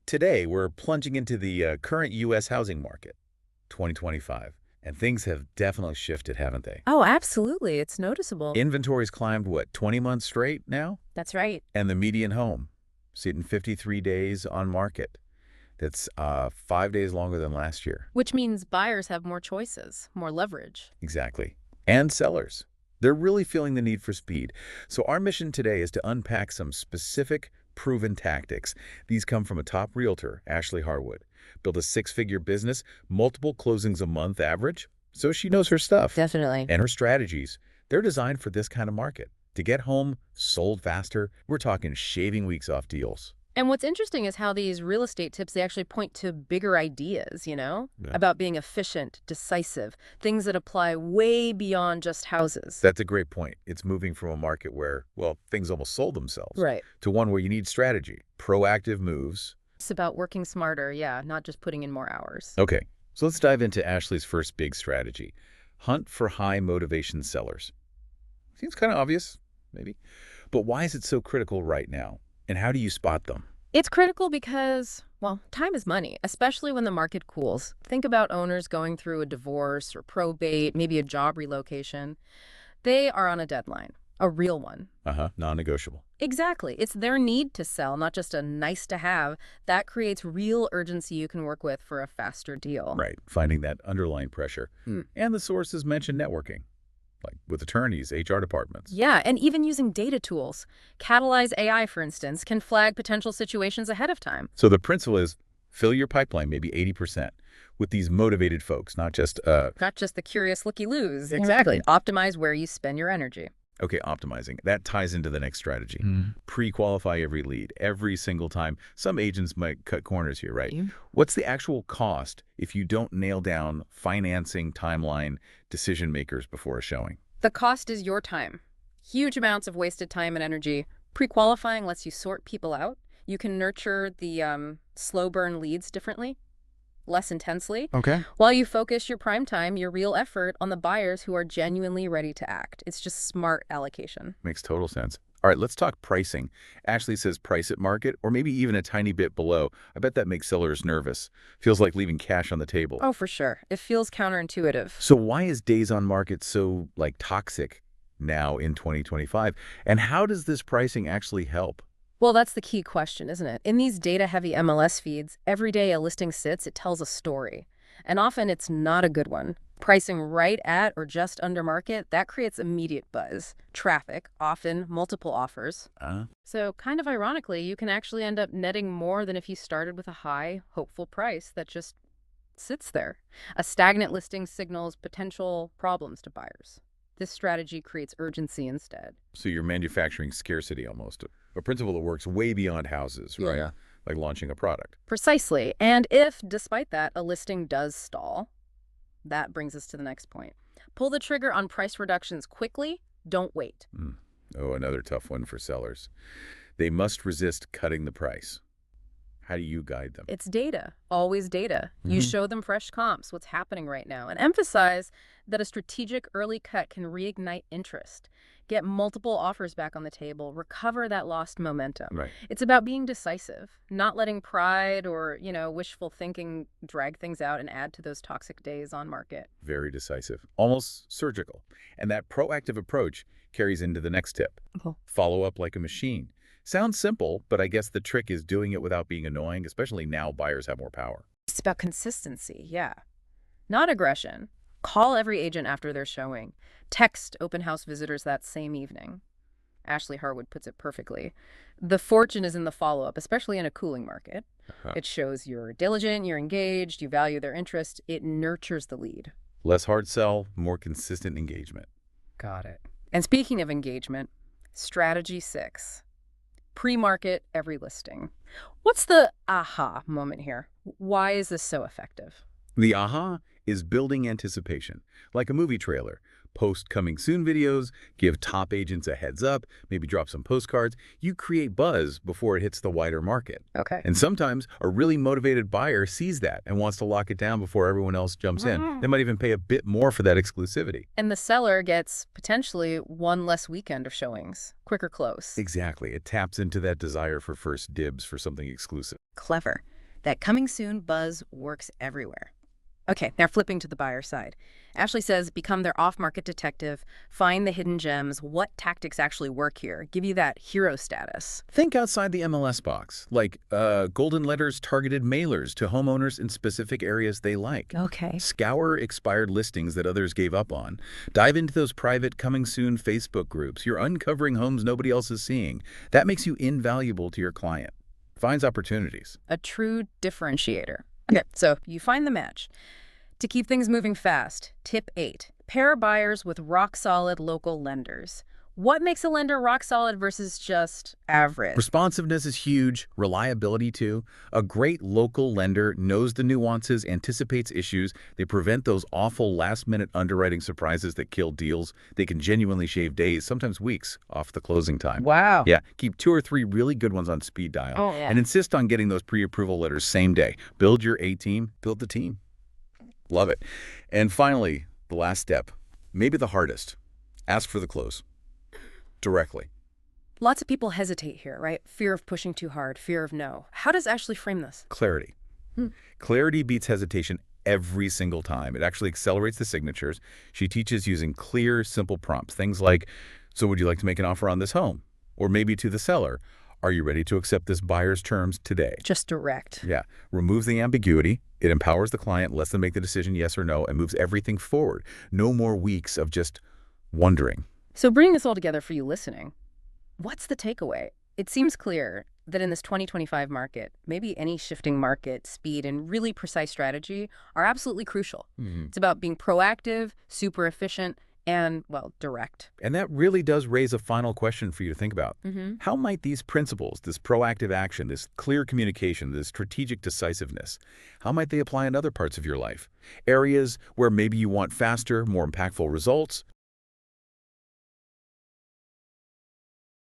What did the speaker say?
Today, we're plunging into the current U.S. housing market, 2025, and things have definitely shifted, haven't they? Oh, absolutely. It's noticeable. Inventory's climbed, what, 20 months straight now? That's right. And the median home, sitting 53 days on market. That's 5 days longer than last year. Which means buyers have more choices, more leverage. Exactly. And sellers. They're really feeling the need for speed. So our mission today is to unpack some specific, proven tactics. These come from a top realtor, Ashley Harwood. Built a six-figure business, multiple closings a month average. So she knows her stuff. Definitely. And her strategies, they're designed for this kind of market. To get home sold faster, we're talking shaving weeks off deals. And what's interesting is how these real estate tips, they actually point to bigger ideas, Yeah. about being efficient, decisive, things that apply way beyond just houses. That's a great point. It's moving from a market where, well, things almost sold themselves, Right. to one where you need strategy, proactive moves. It's about working smarter, not just putting in more hours. Okay, so let's dive into Ashley's first big strategy. Hunt for high motivation sellers. Seems kind of obvious, maybe. But why is it so critical right now? And how do you spot them? It's critical because, well, time is money, especially when the market cools. Think about owners going through a divorce or probate, maybe a job relocation. They are on a deadline, a real one. Non-negotiable. Exactly. It's their need to sell, not just a nice to have. That creates real urgency you can work with for a faster deal. Right, finding that underlying pressure. And the sources mentioned networking, like with attorneys, HR departments. Yeah, and even using data tools. Catalyze AI, for instance, can flag potential situations ahead of time. So the principle is fill your pipeline, maybe 80%, with these motivated folks, not just Not just the curious looky-loos. Exactly. Optimize where you spend your energy. Okay, optimizing. That ties into the next strategy. Pre-qualify every lead, every single time. Some agents might cut corners here, right? What's the actual cost if you don't nail down financing, timeline, decision makers before a showing? The cost is your time. Huge amounts of wasted time and energy. Pre-qualifying lets you sort people out. You can nurture the slow burn leads differently, less intensely, Okay. while you focus your prime time, your real effort on the buyers who are genuinely ready to act. It's just smart allocation. Makes total sense. All right, let's talk pricing. Ashley says price at market or maybe even a tiny bit below. I bet that makes sellers nervous. Feels like leaving cash on the table. Oh, for sure. It feels counterintuitive. So why is days on market so, toxic now in 2025? And how does this pricing actually help? Well, that's the key question, isn't it? In these data-heavy MLS feeds, every day a listing sits, it tells a story. And often it's not a good one. Pricing right at or just under market, that creates immediate buzz, traffic, often multiple offers. So kind of ironically, you can actually end up netting more than if you started with a high, hopeful price that just sits there. A stagnant listing signals potential problems to buyers. This strategy creates urgency instead. So you're manufacturing scarcity almost. A principle that works way beyond houses, right? Yeah. Like launching a product. Precisely. And if, despite that, a listing does stall, that brings us to the next point. Pull the trigger on price reductions quickly. Don't wait. Oh, another tough one for sellers. They must resist cutting the price. How do you guide them? It's data, always data. You show them fresh comps, what's happening right now, and emphasize that a strategic early cut can reignite interest, get multiple offers back on the table, recover that lost momentum. Right. It's about being decisive, not letting pride or, wishful thinking drag things out and add to those toxic days on market. Very decisive, almost surgical. And that proactive approach carries into the next tip. Follow up like a machine. Sounds simple, but I guess the trick is doing it without being annoying, especially now buyers have more power. It's about consistency, not aggression. Call every agent after they're showing. Text open house visitors that same evening. Ashley Harwood puts it perfectly. The fortune is in the follow-up, especially in a cooling market. It shows you're diligent, you're engaged, you value their interest. It nurtures the lead. Less hard sell, more consistent engagement. Got it. And speaking of engagement, strategy 6. Pre-market every listing. What's the aha moment here? Why is this so effective? The aha is building anticipation. Like a movie trailer, Post coming soon videos, give top agents a heads up, maybe drop some postcards. You create buzz before it hits the wider market. Okay. And sometimes a really motivated buyer sees that and wants to lock it down before everyone else jumps in. They might even pay a bit more for that exclusivity. And the seller gets potentially one less weekend of showings, quicker close. Exactly. It taps into that desire for first dibs for something exclusive. Clever. That coming soon buzz works everywhere. Okay, now flipping to the buyer side. Ashley says become their off-market detective, find the hidden gems, what tactics actually work here, give you that hero status. Think outside the MLS box, like golden letters targeted mailers to homeowners in specific areas they like. Okay. Scour expired listings that others gave up on. Dive into those private coming soon Facebook groups. You're uncovering homes nobody else is seeing. That makes you invaluable to your client. Finds opportunities. A true differentiator. Okay, so you find the match. To keep things moving fast, tip 8, pair buyers with rock-solid local lenders. What makes a lender rock-solid versus just average? Responsiveness is huge, reliability too. A great local lender knows the nuances, anticipates issues. They prevent those awful last-minute underwriting surprises that kill deals. They can genuinely shave days, sometimes weeks, off the closing time. Wow. Yeah, keep 2 or 3 really good ones on speed dial. Oh, yeah. And insist on getting those pre-approval letters same day. Build your A-team, build the team. Love it. And finally, the last step, maybe the hardest. Ask for the close. Directly. Lots of people hesitate here, right? Fear of pushing too hard, fear of no. How does Ashley frame this? Clarity. Clarity beats hesitation every single time. It actually accelerates the signatures. She teaches using clear, simple prompts. Things like, so would you like to make an offer on this home? Or maybe to the seller, are you ready to accept this buyer's terms today? Just direct. Yeah. Removes the ambiguity. It empowers the client, lets them make the decision yes or no, and moves everything forward. No more weeks of just wondering. So bringing this all together for you listening, what's the takeaway? It seems clear that in this 2025 market, maybe any shifting market, speed, and really precise strategy are absolutely crucial. It's about being proactive, super efficient, and, well, direct. And that really does raise a final question for you to think about. How might these principles, this proactive action, this clear communication, this strategic decisiveness, how might they apply in other parts of your life? Areas where maybe you want faster, more impactful results,